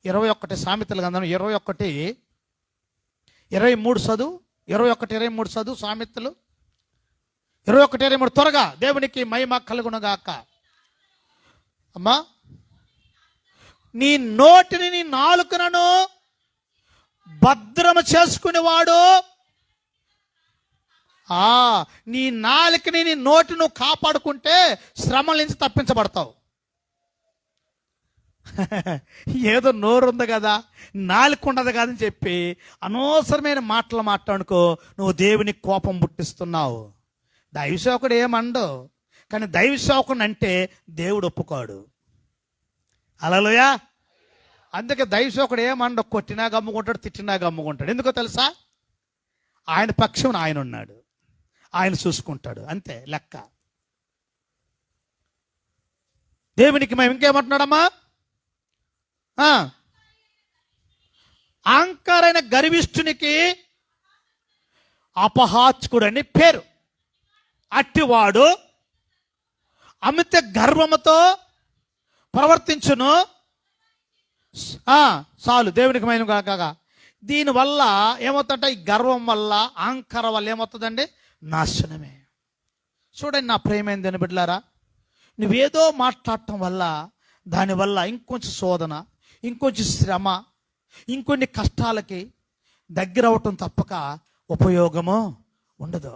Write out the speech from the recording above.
21 సామెతల గ్రంథం 21:23 చదువు. 21:23 చదువు. సామెతలు 21:23 త్వరగా. దేవునికి మహిమ కలుగునుగాక. అమ్మా, నీ నోటిని, నీ నాలుకను భద్రము చేసుకునేవాడు, నీ నాలుకని, నీ నోటిని కాపాడుకుంటే శ్రమల నుంచి తప్పించబడతావు. ఏదో నోరు ఉంది కదా, నాలుక ఉండదు కాదని చెప్పి అనవసరమైన మాటలు మాట్లాడుకో, నువ్వు దేవునికి కోపం పుట్టిస్తున్నావు. దైవసేవకుడు ఏమండు, కానీ దైవసేవకుడు అంటే దేవుడు ఒప్పుకోడు. హల్లెలూయా. అందుకే దైవసేవకుడు ఏమండు, కొట్టినా గమ్ముకుంటాడు, తిట్టినా గమ్ముకుంటాడు. ఎందుకో తెలుసా? ఆయన పక్షం ఆయన ఉన్నాడు, ఆయన చూసుకుంటాడు, అంతే లెక్క. దేవునికి మేము ఇంకేమంటున్నాడమ్మా? అహంకారైన గర్విష్ఠునికి అపహాచకుడు అని పేరు. అట్టివాడు అమిత గర్వముతో ప్రవర్తించును. చాలు. దేవునికి మహిమ కాగా. దీనివల్ల ఏమవుతుందంటే, ఈ గర్వం వల్ల, అహంకారం వల్ల ఏమవుతుందండి? నాశనమే. చూడండి నా ప్రియమైన దేవుని బిడ్డలారా, నువ్వేదో మాట్లాడటం వల్ల, దానివల్ల ఇంకొంచెం శోధన, ఇంకొంచెం శ్రమ, ఇంకొన్ని కష్టాలకి దగ్గర అవటం తప్పక ఉపయోగము ఉండదు.